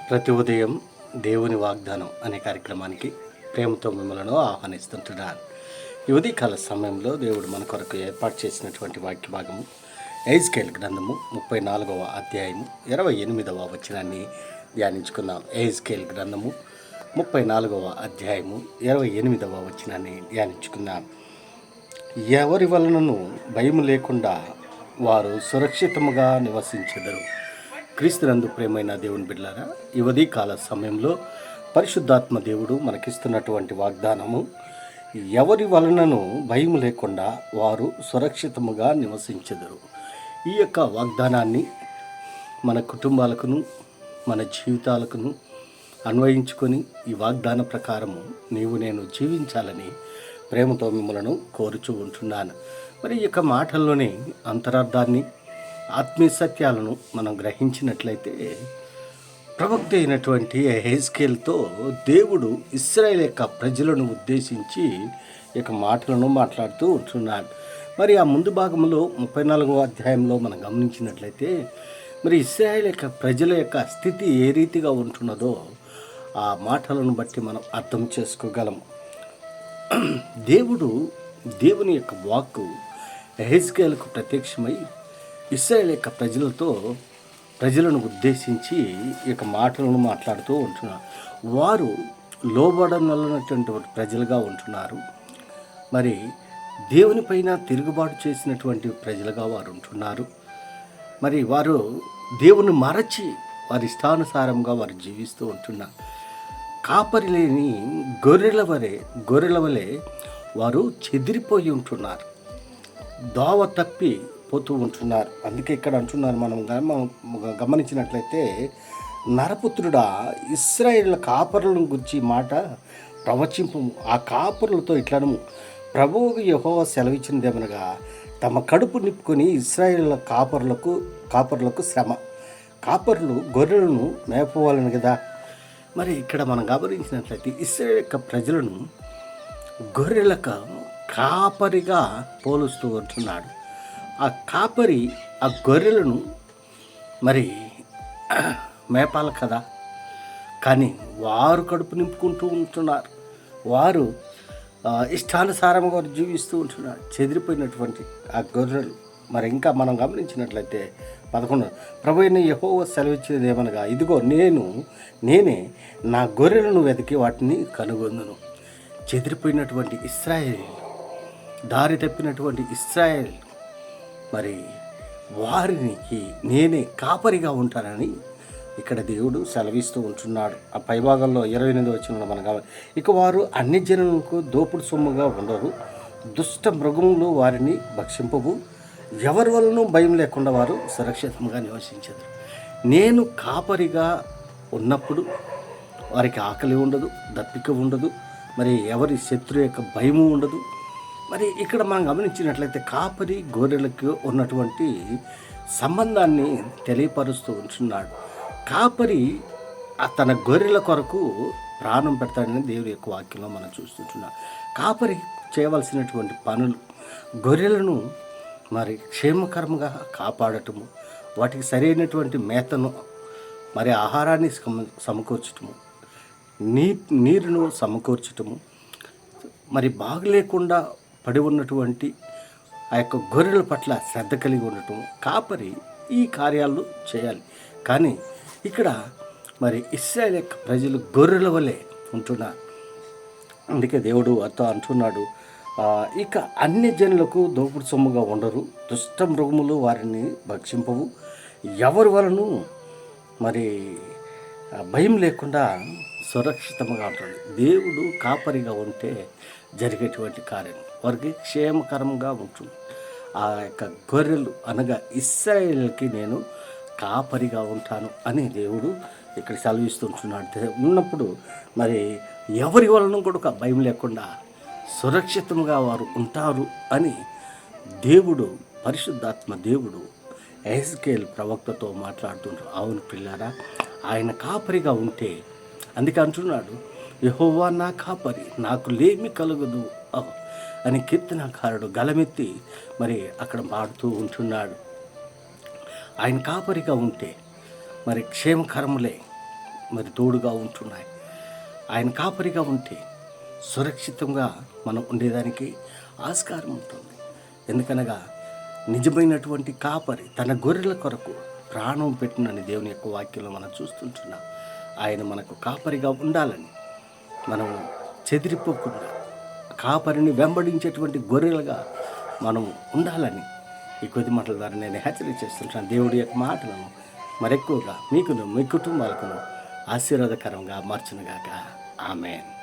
ప్రతి ఉదయం దేవుని వాగ్దానం అనే కార్యక్రమానికి ప్రేమతో మిమ్మల్ని ఆహ్వానిస్తుంటున్నాను. ఈ ఉదయకాల సమయంలో దేవుడు మన కొరకు ఏర్పాటు చేసినటువంటి వాక్య భాగము ఎహెజ్కేలు గ్రంథము 34వ అధ్యాయము 28వ వచనాన్ని ధ్యానించుకుందాం. ఎహెజ్కేలు గ్రంథము 34వ అధ్యాయము 28వ వచనాన్ని ధ్యానించుకుందాం. ఎవరి వలనను భయం లేకుండా వారు సురక్షితముగా నివసించెదరు. క్రీస్తునందు ప్రేమైన దేవుని బిడ్డలారా, ఈ ఉదయకాల సమయంలో పరిశుద్ధాత్మ దేవుడు మనకిస్తున్నటువంటి వాగ్దానము, ఎవరి వలనను భయం లేకుండా వారు సురక్షితముగా నివసించెదరు. ఈ యొక్క వాగ్దానాన్ని మన కుటుంబాలకును మన జీవితాలకును అన్వయించుకొని ఈ వాగ్దాన ప్రకారము నీవు నేను జీవించాలని ప్రేమతో మిమ్మలను కోరుచూ ఉంటున్నాను. మరి ఈ యొక్క మాటల్లోని అంతరార్థాన్ని ఆత్మీయ సత్యాలను మనం గ్రహించినట్లయితే, ప్రవక్త అయినటువంటి ఎహెజ్కేలుతో దేవుడు ఇశ్రాయేలు యొక్క ప్రజలను ఉద్దేశించి ఈ యొక్క మాటలను మాట్లాడుతూ ఉంటున్నాడు. మరి ఆ ముందు భాగంలో 34వ అధ్యాయంలో మనం గమనించినట్లయితే, మరి ఇశ్రాయేలు యొక్క ప్రజల యొక్క స్థితి ఏ రీతిగా ఉంటున్నదో ఆ మాటలను బట్టి మనం అర్థం చేసుకోగలము. దేవుని యొక్క వాక్కు ఎహెజ్కేలుకు ప్రత్యక్షమై ఇశ్రాయేలు యొక్క ప్రజలను ఉద్దేశించి ఈ యొక్క మాటలను మాట్లాడుతూ ఉంటున్నారు. వారు లోబడనటువంటి ప్రజలుగా ఉంటున్నారు. మరి దేవుని పైన తిరుగుబాటు చేసినటువంటి ప్రజలుగా వారు ఉంటున్నారు. మరి వారు దేవుని మరచి వారి ఇష్టానుసారంగా వారు జీవిస్తూ ఉంటున్నారు. కాపరి లేని గొర్రెల వలె వారు చెదిరిపోయి ఉంటున్నారు, దోవ తప్పి పోతూ ఉంటున్నారు. అందుకే ఇక్కడ అంటున్నారు, మనం గమనించినట్లయితే, నరపుత్రుడా, ఇశ్రాయేలు కాపరులను గురించి మాట ప్రవచింపు. ఆ కాపరులతో ఇట్లను, ప్రభువుకు యెహోవా సెలవిచ్చినదేమనగా, తమ కడుపు నిప్పుకొని ఇశ్రాయేలు కాపరులకు శ్రమ. కాపరులు గొర్రెలను మేపవాలని కదా. మరి ఇక్కడ మనం గమనించినట్లయితే ఇశ్రాయేలు యొక్క ప్రజలను గొర్రెలకు కాపరిగా పోలుస్తూ ఉంటున్నాడు. ఆ కాపరి ఆ గొర్రెలను మరి మేపాలి కదా, కానీ వారు కడుపు నింపుకుంటూ ఉంటున్నారు. వారు ఇష్టానుసారంగా వారు జీవిస్తూ ఉంటున్నారు, చెదిరిపోయినటువంటి ఆ గొర్రెలు. మరి ఇంకా మనం గమనించినట్లయితే 11, ప్రభువైన యెహోవా సెలవిచ్చేది ఏమనగా, ఇదిగో నేనే నా గొర్రెలను వెతికి వాటిని కనుగొందును. చెదిరిపోయినటువంటి ఇశ్రాయేలు, దారి తప్పినటువంటి ఇశ్రాయేల్, మరి వారికి నేనే కాపరిగా ఉంటానని ఇక్కడ దేవుడు సెలవిస్తూ ఉంటున్నాడు. ఆ పైభాగంలో 28వ వచనంలో మనం కావాలి, ఇక వారు అన్ని జనులకు దోపుడు సొమ్ముగా ఉండరు, దుష్ట మృగములు వారిని భక్షింపవు, ఎవరి వలన భయం లేకుండా వారు సురక్షితంగా నివసించదు. నేను కాపరిగా ఉన్నప్పుడు వారికి ఆకలి ఉండదు, దప్పిక ఉండదు, మరి ఎవరి శత్రు యొక్క భయము ఉండదు. మరి ఇక్కడ మనం గమనించినట్లయితే కాపరి గొర్రెలకు ఉన్నటువంటి సంబంధాన్ని తెలియపరుస్తూ ఉంటున్నాడు. కాపరి తన గొర్రెల కొరకు ప్రాణం పెడతాడని దేవుడి యొక్క వాక్యంలో మనం చూస్తుంటున్నాం. కాపరి చేయవలసినటువంటి పనులు, గొర్రెలను మరి క్షేమకరంగా కాపాడటము, వాటికి సరైనటువంటి మేతను, మరి ఆహారాన్ని సమకూర్చటము, నీరును సమకూర్చటము, మరి బాగలేకుండా పడి ఉన్నటువంటి ఆ యొక్క గొర్రెల పట్ల శ్రద్ధ కలిగి ఉండటం, కాపరి ఈ కార్యాలు చేయాలి. కానీ ఇక్కడ మరి ఇశ్రాయేలు యొక్క ప్రజలు గొర్రెల వలె ఉంటున్నారు. అందుకే దేవుడు వారితో అంటున్నాడు, ఇక అన్ని జనులకు దోపుడు సొమ్ముగా ఉండరు, దుష్ట మృగములు వారిని భక్షింపవు, ఎవరి వలను మరి భయం లేకుండా సురక్షితంగా ఉంటుంది. దేవుడు కాపరిగా ఉంటే జరిగేటువంటి కార్యం వారికి క్షేమకరంగా ఉంటుంది. ఆ యొక్క గొర్రెలు అనగా ఇశ్రాయేలుకి నేను కాపరిగా ఉంటాను అని దేవుడు ఇక్కడ సెలవిస్తుంటున్నాడు. ఉన్నప్పుడు మరి ఎవరి వలన కూడా భయం లేకుండా సురక్షితంగా వారు ఉంటారు అని దేవుడు, పరిశుద్ధాత్మ దేవుడు ఎహెజ్కేలు ప్రవక్తతో మాట్లాడుతుంటారు. అవును పిల్లారా, ఆయన కాపరిగా ఉంటే, అందుకే అంటున్నాడు, యెహోవా నా కాపరి, నాకు లేమి కలుగదు అని కీర్తనకారుడు గలమెత్తి మరి అక్కడ పాడుతూ ఉంటున్నాడు. ఆయన కాపరిగా ఉంటే మరి క్షేమకరములే మరి తోడుగా ఉంటున్నాయి. ఆయన కాపరిగా ఉంటే సురక్షితంగా మనం ఉండేదానికి ఆస్కారం ఉంటుంది. ఎందుకనగా నిజమైనటువంటి కాపరి తన గొర్రెల కొరకు ప్రాణం పెట్టినని దేవుని యొక్క వాక్యంలో మనం చూస్తుంటున్నాం. ఆయన మనకు కాపరిగా ఉండాలని, మనం చెదిరిపోకుండా కాపరిని వెంబడించేటువంటి గొర్రెలుగా మనం ఉండాలని ఈ కొద్ది మాటల ద్వారా నేను హెచ్చరిక చేస్తుంటాను. దేవుడి యొక్క మాటలను మరెక్కువగా మీకును మీ కుటుంబాలకును ఆశీర్వాదకరంగా మార్చునుగాక. ఆమేన్.